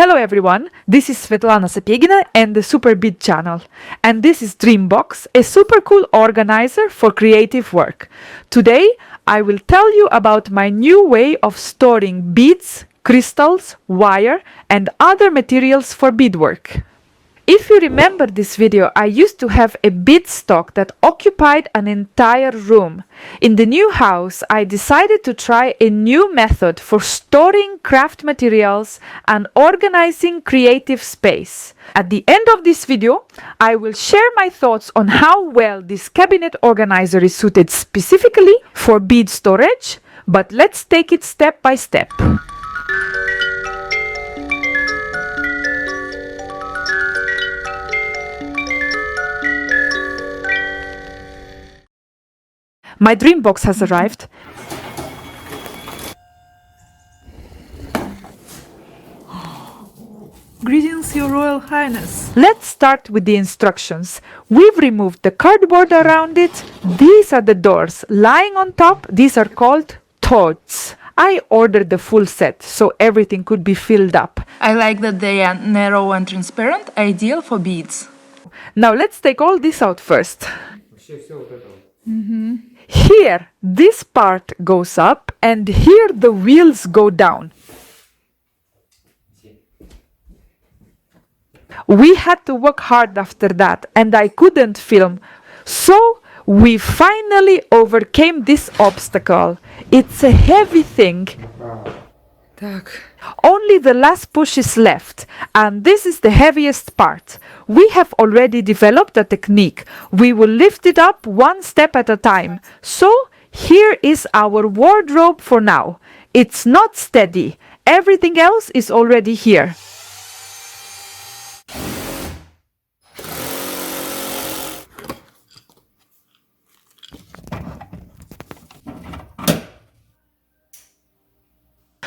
Hello everyone, this is Svetlana Sapegina and the Super Bead channel. And this is DreamBox, a super cool organizer for creative work. Today I will tell you about my new way of storing beads, crystals, wire and other materials for beadwork. If you remember this video, I used to have a bead stock that occupied an entire room. In the new house, I decided to try a new method for storing craft materials and organizing creative space. At the end of this video, I will share my thoughts on how well this cabinet organizer is suited specifically for bead storage, but let's take it step by step. My DreamBox has arrived. Greetings, Your Royal Highness. Let's start with the instructions. We've removed the cardboard around it. These are the doors. Lying on top, these are called toads. I ordered the full set, so everything could be filled up. I like that they are narrow and transparent, ideal for beads. Now let's take all this out first. Here, this part goes up, and here the wheels go down. We had to work hard after that, and I couldn't film. So, we finally overcame this obstacle. It's a heavy thing. Only the last push is left, and this is the heaviest part. We have already developed a technique. We will lift it up one step at a time. So, here is our wardrobe for now. It's not steady. Everything else is already here.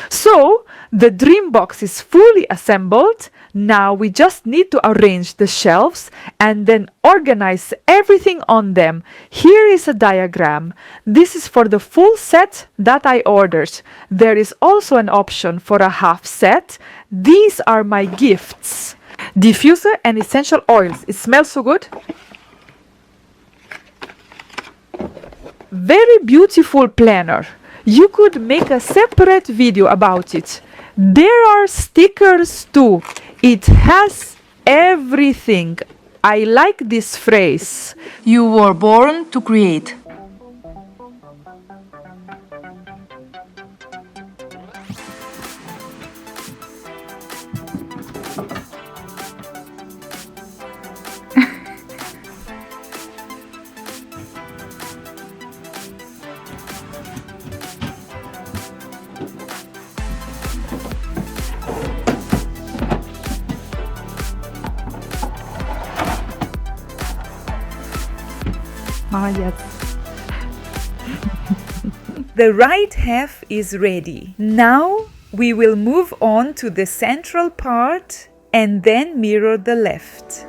So, the DreamBox is fully assembled. Now we just need to arrange the shelves and then organize everything on them. Here is a diagram. This is for the full set that I ordered. There is also an option for a half set. These are my gifts. Diffuser and essential oils. It smells so good. Very beautiful planner. You could make a separate video about it. There are stickers too. It has everything. I like this phrase. You were born to create. Ah, yes. The right half is ready. Now we will move on to the central part and then mirror the left.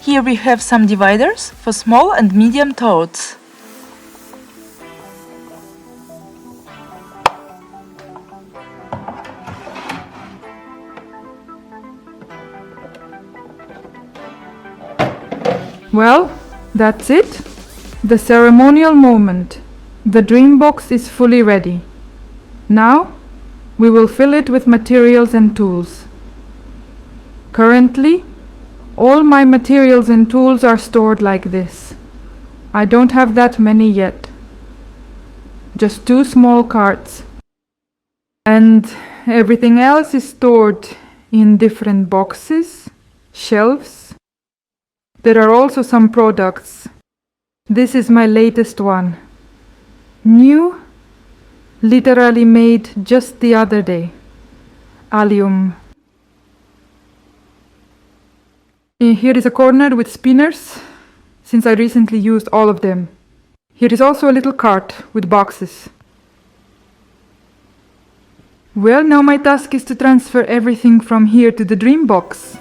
Here we have some dividers for small and medium toads. Well, that's it. The ceremonial moment. The DreamBox is fully ready. Now, we will fill it with materials and tools. Currently, all my materials and tools are stored like this. I don't have that many yet. Just 2 small carts. And everything else is stored in different boxes, shelves. There are also some products. This is my latest one. New literally made just the other day. Allium. Here is a corner with spinners, since I recently used all of them. Here is also a little cart with boxes. Well, now my task is to transfer everything from here to the DreamBox.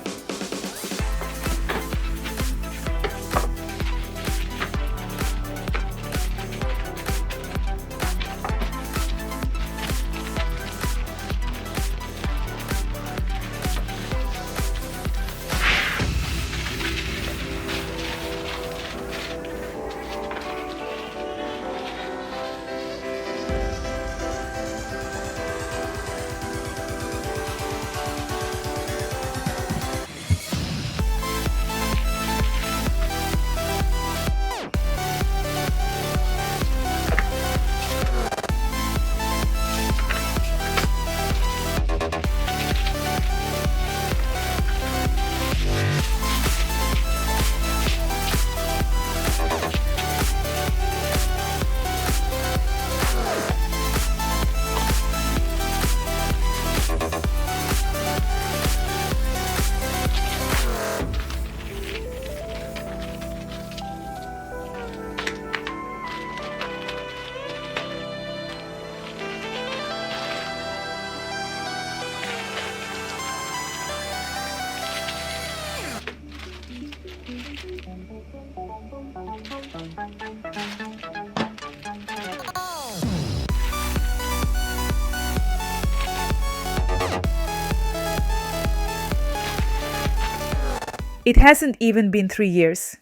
It hasn't even been 3 years,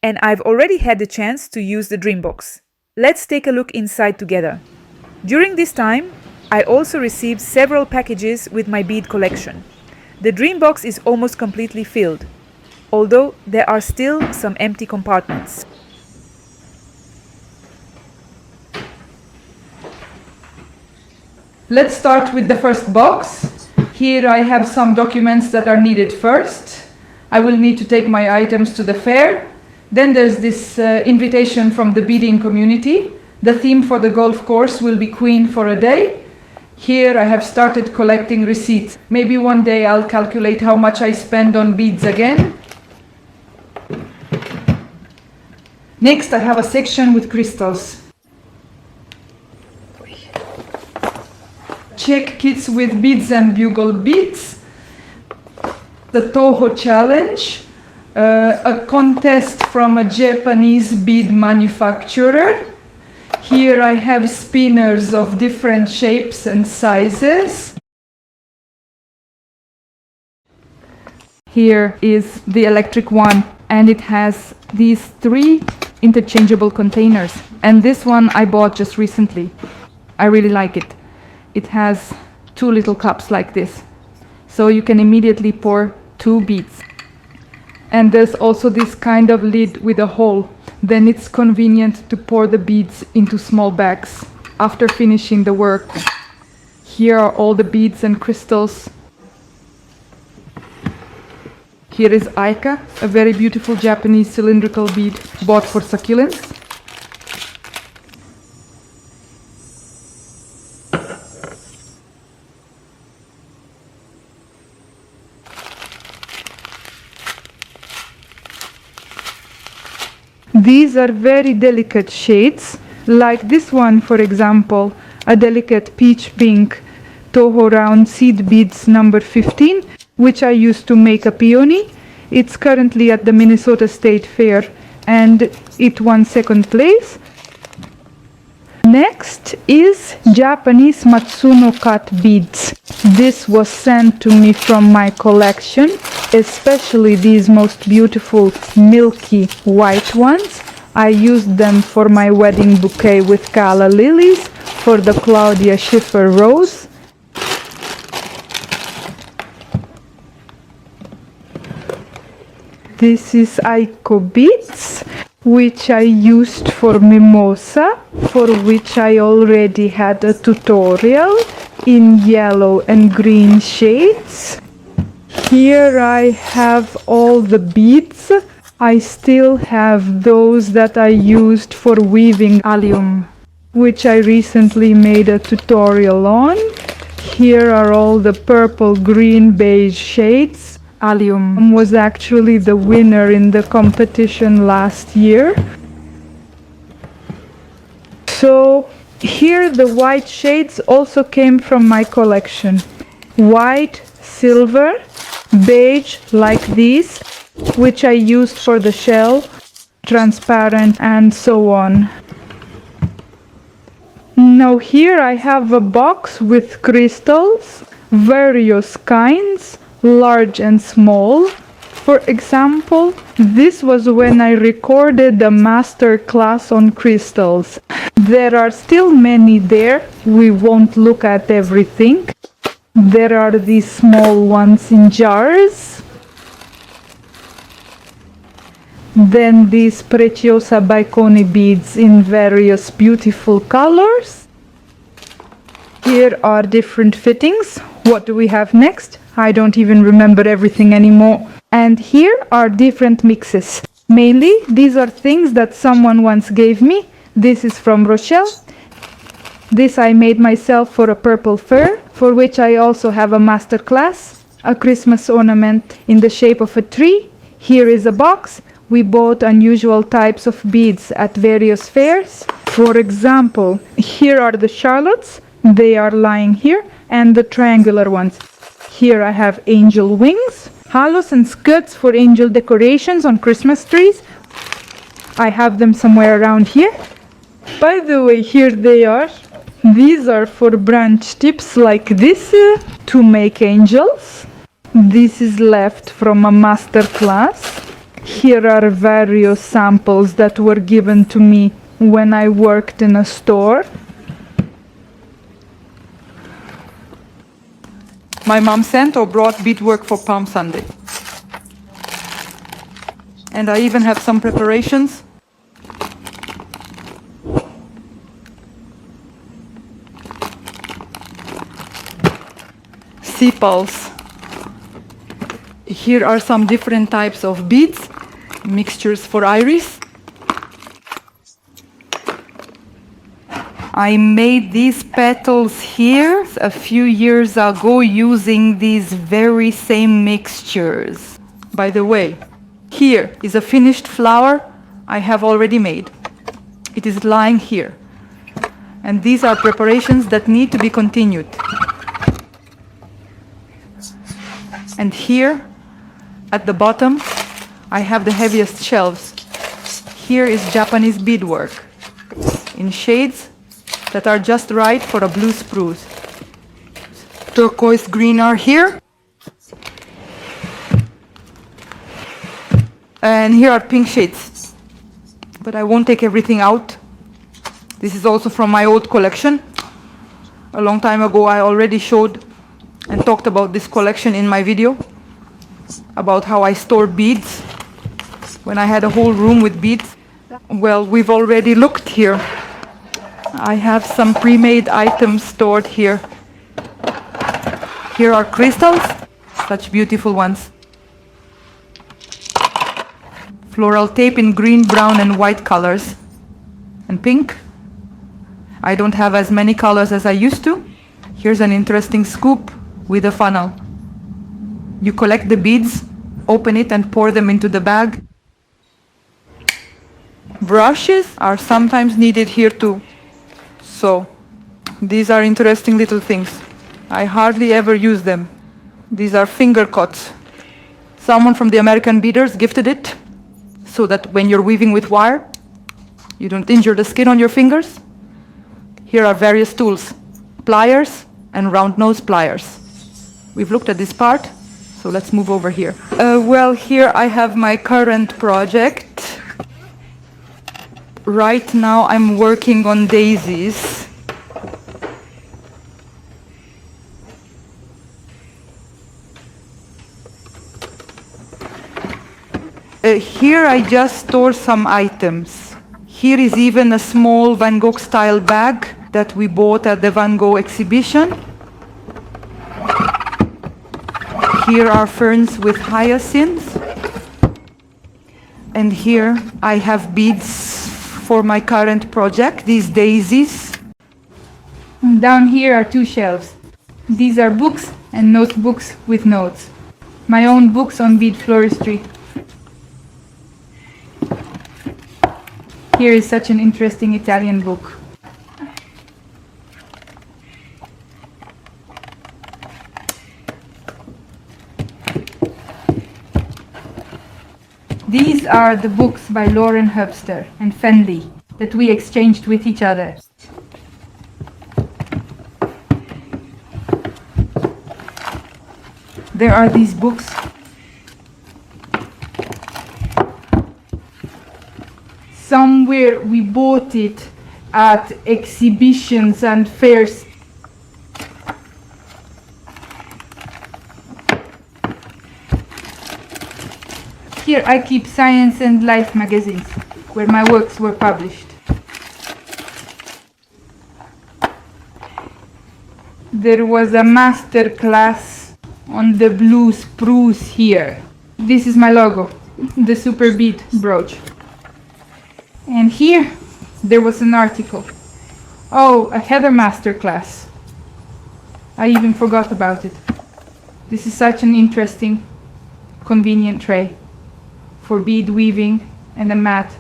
and I've already had the chance to use the DreamBox. Let's take a look inside together. During this time, I also received several packages with my bead collection. The DreamBox is almost completely filled, although there are still some empty compartments. Let's start with the first box. Here I have some documents that are needed first. I will need to take my items to the fair. Then there's this invitation from the beading community. The theme for the golf course will be Queen for a Day. Here I have started collecting receipts. Maybe one day I'll calculate how much I spend on beads again. Next I have a section with crystals. Check kits with beads and bugle beads. The Toho Challenge, a contest from a Japanese bead manufacturer. Here I have spinners of different shapes and sizes. Here is the electric one, and it has these 3 interchangeable containers. And this one I bought just recently. I really like it. It has 2 little cups like this, so you can immediately pour 2 beads. And there's also this kind of lid with a hole. Then it's convenient to pour the beads into small bags after finishing the work. Here are all the beads and crystals. Here is Aika, a very beautiful Japanese cylindrical bead bought for succulents. These are very delicate shades, like this one, for example, a delicate peach pink Toho round seed beads number 15, which I used to make a peony. It's currently at the Minnesota State Fair and it won 2nd place. Next is Japanese Matsuno cut beads. This was sent to me from my collection, especially these most beautiful milky white ones. I used them for my wedding bouquet with calla lilies, for the Claudia Schiffer rose. This is Aiko beads, which I used for mimosa, for which I already had a tutorial in yellow and green shades. Here I have all the beads. I still have those that I used for weaving allium. which I recently made a tutorial on. Here are all the purple, green, beige shades. Allium was actually the winner in the competition last year. So here the white shades also came from my collection. White, silver, beige like these, which I used for the shell, transparent and so on. Now here I have a box with crystals, various kinds, large and small. For example, this was when I recorded a master class on crystals. There are still many there, we won't look at everything. There are these small ones in jars. Then these Preciosa Baikoni beads in various beautiful colors. Here are different fittings. What do we have next? I don't even remember everything anymore. And here are different mixes. Mainly, these are things that someone once gave me. This is from Rochelle. This I made myself for a purple fur, for which I also have a master class. A Christmas ornament in the shape of a tree. Here is a box. We bought unusual types of beads at various fairs. For example, here are the Charlottes. They are lying here, and the triangular ones. Here I have angel wings, halos and skirts for angel decorations on Christmas trees. I have them somewhere around here. By the way, here they are. These are for branch tips like this to make angels. This is left from a master class. Here are various samples that were given to me when I worked in a store. My mom sent or brought beadwork for Palm Sunday. And I even have some preparations. Sepals. Here are some different types of beads, mixtures for iris. I made these petals here a few years ago using these very same mixtures. By the way, here is a finished flower I have already made. It is lying here. And these are preparations that need to be continued. And here, at the bottom, I have the heaviest shelves. Here is Japanese beadwork in shades that are just right for a blue spruce. Turquoise green are here. And here are pink shades. But I won't take everything out. This is also from my old collection. A long time ago I already showed and talked about this collection in my video about how I store beads when I had a whole room with beads. Well, we've already looked here. I have some pre-made items stored here. Here are crystals, such beautiful ones. Floral tape in green, brown and white colors. And pink. I don't have as many colors as I used to. Here's an interesting scoop with a funnel. You collect the beads, open it and pour them into the bag. Brushes are sometimes needed here too. So, these are interesting little things. I hardly ever use them. These are finger cuts. Someone from the American Beaders gifted it, so that when you're weaving with wire, you don't injure the skin on your fingers. Here are various tools, pliers and round nose pliers. We've looked at this part, so let's move over here. Well, here I have my current project. Right now I'm working on daisies. Here I just store some items. Here is even a small Van Gogh style bag that we bought at the Van Gogh exhibition. Here are ferns with hyacinths. And here I have beads for my current project, these daisies. Down here are two shelves. These are books and notebooks with notes. My own books on bead floristry. Here is such an interesting Italian book. These are the books by Lauren Herbster and Fenley that we exchanged with each other. There are these books. Somewhere we bought it at exhibitions and fairs. Here I keep Science and Life magazines, where my works were published. There was a master class on the blue spruce here. This is my logo, the Super Bead brooch. And here there was an article. Oh, a heather master class. I even forgot about it. This is such an interesting, convenient tray for bead weaving and a mat.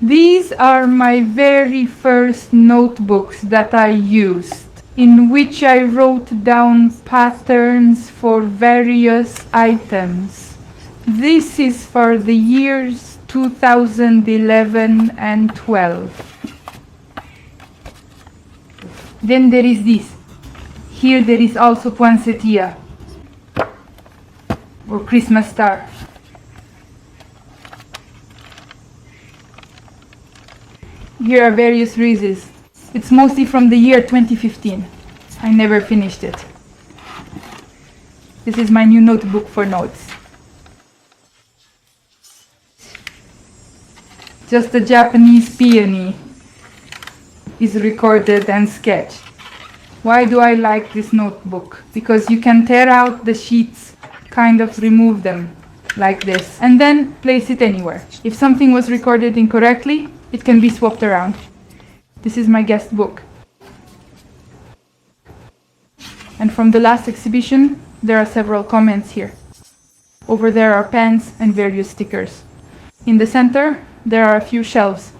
These are my very first notebooks that I used, in which I wrote down patterns for various items. This is for the years 2011 and 12. Then there is this. Here there is also poinsettia, or Christmas star. Here are various wreaths. It's mostly from the year 2015. I never finished it. This is my new notebook for notes. Just a Japanese peony is recorded and sketched. Why do I like this notebook? Because you can tear out the sheets, kind of remove them like this, and then place it anywhere. If something was recorded incorrectly, it can be swapped around. This is my guest book. And from the last exhibition, there are several comments here. Over there are pens and various stickers. In the center, there are a few shelves.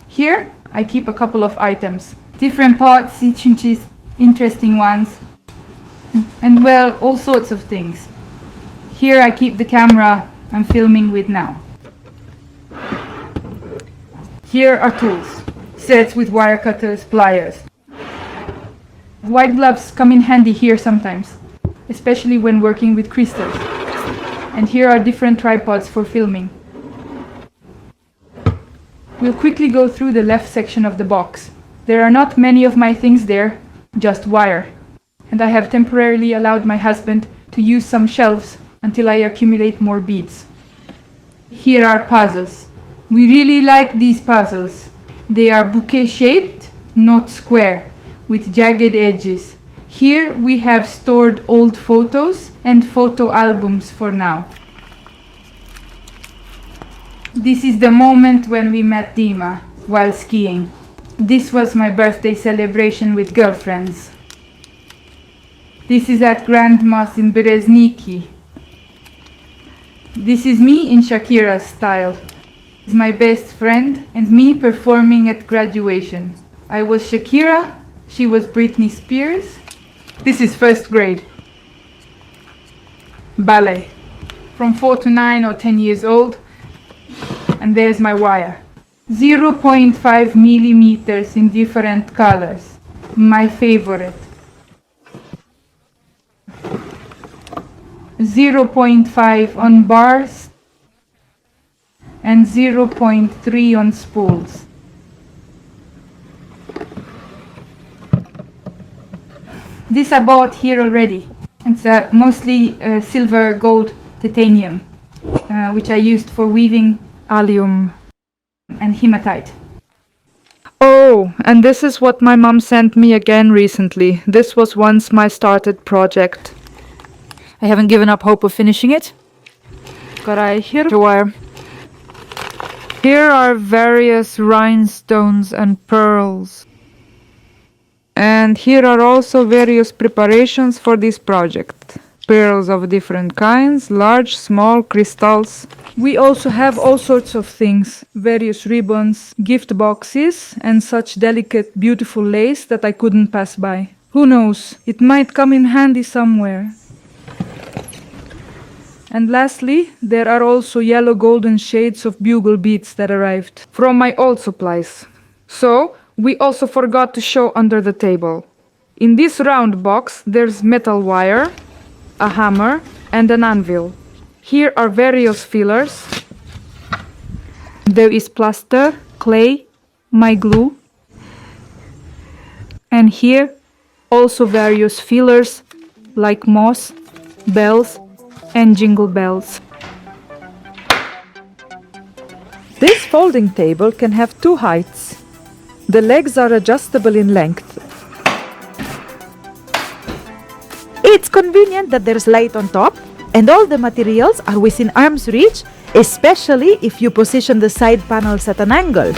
Here, I keep a couple of items. Different pots, each interesting ones. And well, all sorts of things. Here I keep the camera I'm filming with now. Here are tools, sets with wire cutters, pliers. White gloves come in handy here sometimes, especially when working with crystals. And here are different tripods for filming. We'll quickly go through the left section of the box. There are not many of my things there, just wire. And I have temporarily allowed my husband to use some shelves until I accumulate more beads. Here are puzzles. We really like these puzzles. They are bouquet shaped, not square, with jagged edges. Here we have stored old photos and photo albums for now. This is the moment when we met Dima while skiing. This was my birthday celebration with girlfriends. This is at Grandma's in Berezniki. This is me in Shakira's style. Is my best friend and me performing at graduation. I was Shakira, she was Britney Spears. This is first grade. Ballet. From 4 to 9 or 10 years old. And there's my wire. 0.5 millimeters in different colors. My favorite. 0.5 on bars and 0.3 on spools. This I bought here already. It's mostly silver, gold, titanium, which I used for weaving allium and hematite. Oh, and this is what my mom sent me again recently. This was once my started project. I haven't given up hope of finishing it. Got here the wire. Here are various rhinestones and pearls. And here are also various preparations for this project. Pearls of different kinds, large, small, crystals. We also have all sorts of things, various ribbons, gift boxes, and such delicate, beautiful lace that I couldn't pass by. Who knows, it might come in handy somewhere. And lastly, there are also yellow golden shades of bugle beads that arrived from my old supplies. So, we also forgot to show under the table. In this round box, there's metal wire, a hammer, and an anvil. Here are various fillers. There is plaster, clay, my glue. And here, also various fillers like moss, bells, and jingle bells. This folding table can have two heights. The legs are adjustable in length. It's convenient that there's light on top and all the materials are within arm's reach, especially if you position the side panels at an angle.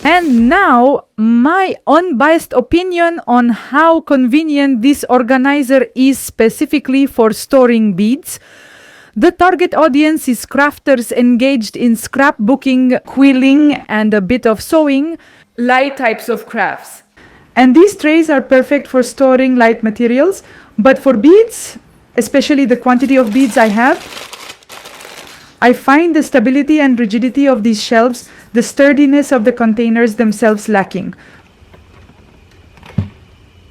And now, my unbiased opinion on how convenient this organizer is specifically for storing beads. The target audience is crafters engaged in scrapbooking, quilling, and a bit of sewing, light types of crafts. And these trays are perfect for storing light materials, but for beads, especially the quantity of beads I have, I find the stability and rigidity of these shelves, the sturdiness of the containers themselves lacking.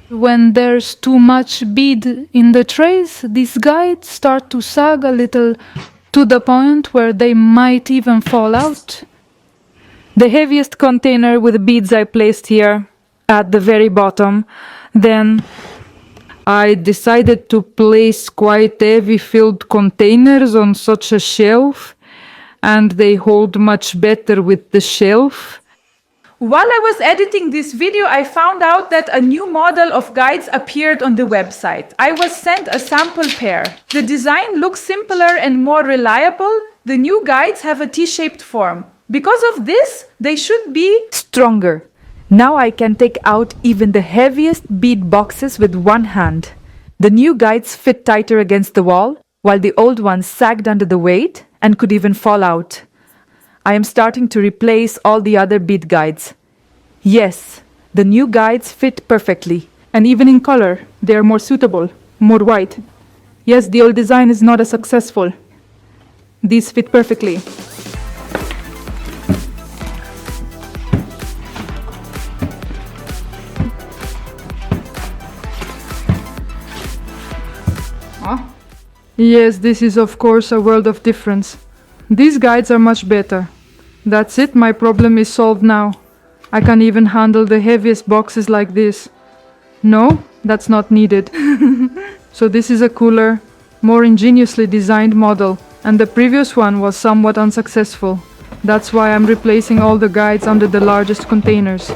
When there's too much bead in the trays, these guides start to sag a little to the point where they might even fall out. The heaviest container with beads I placed here at the very bottom. Then I decided to place quite heavy filled containers on such a shelf, and they hold much better with the shelf. While I was editing this video, I found out that a new model of guides appeared on the website. I was sent a sample pair. The design looks simpler and more reliable. The new guides have a T-shaped form. Because of this, they should be stronger. Now I can take out even the heaviest bead boxes with one hand. The new guides fit tighter against the wall, while the old ones sagged under the weight and could even fall out. I am starting to replace all the other bead guides. Yes, the new guides fit perfectly. And even in color, they are more suitable, more white. Yes, the old design is not as successful. These fit perfectly. Yes, this is of course a world of difference. These guides are much better. That's it, my problem is solved now. I can even handle the heaviest boxes like this. No, that's not needed. So this is a cooler, more ingeniously designed model, and the previous one was somewhat unsuccessful. That's why I'm replacing all the guides under the largest containers.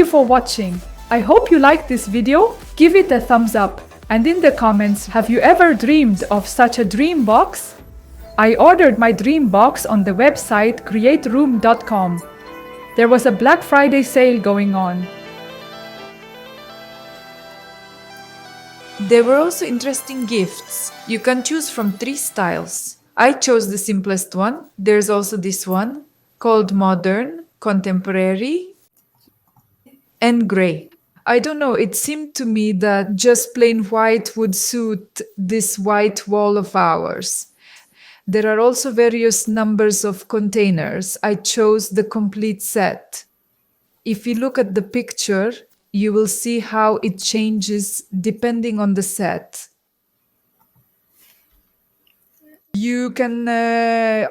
you for watching. I hope you liked this video. Give it a thumbs up. And in the comments, have you ever dreamed of such a dream box? I ordered my dream box on the website createroom.com. There was a Black Friday sale going on. There were also interesting gifts. You can choose from 3 styles. I chose the simplest one. There's also this one called Modern, Contemporary, and Grey. I don't know, it seemed to me that just plain white would suit this white wall of ours. There are also various numbers of containers. I chose the complete set. If you look at the picture, you will see how it changes depending on the set. You can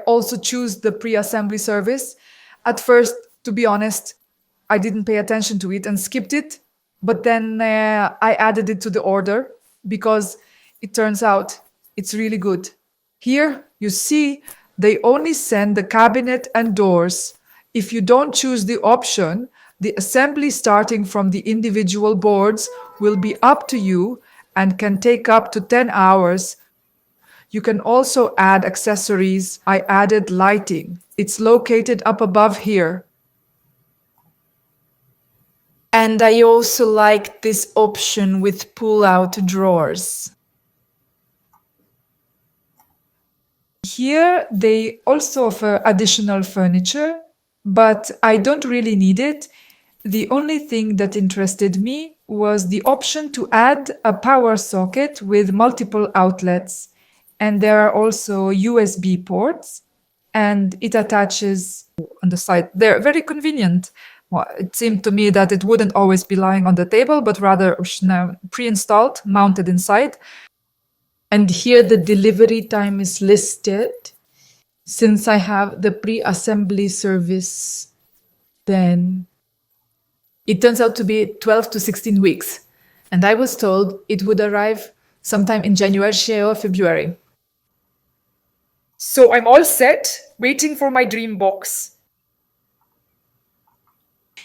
also choose the pre-assembly service. At first, to be honest, I didn't pay attention to it and skipped it, but then I added it to the order because it turns out it's really good. Here, you see, they only send the cabinet and doors. If you don't choose the option, the assembly starting from the individual boards will be up to you and can take up to 10 hours. You can also add accessories. I added lighting. It's located up above here. And I also liked this option with pull-out drawers. Here they also offer additional furniture, but I don't really need it. The only thing that interested me was the option to add a power socket with multiple outlets. And there are also USB ports, and it attaches on the side. They're very convenient. Well, it seemed to me that it wouldn't always be lying on the table, but rather pre-installed, mounted inside. And here the delivery time is listed. Since I have the pre-assembly service, then it turns out to be 12 to 16 weeks. And I was told it would arrive sometime in January or February. So I'm all set, waiting for my dream box.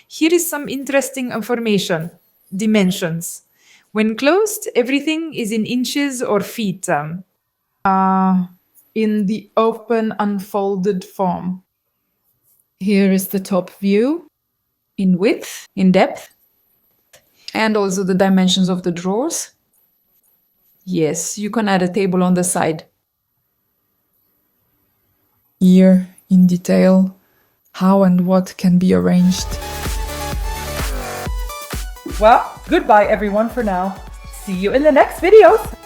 Here is some interesting information. Dimensions. When closed, everything is in inches or feet. In the open, unfolded form. Here is the top view, in width, in depth, and also the dimensions of the drawers. Yes, you can add a table on the side. Here, in detail, how and what can be arranged. Well, goodbye everyone for now. See you in the next videos.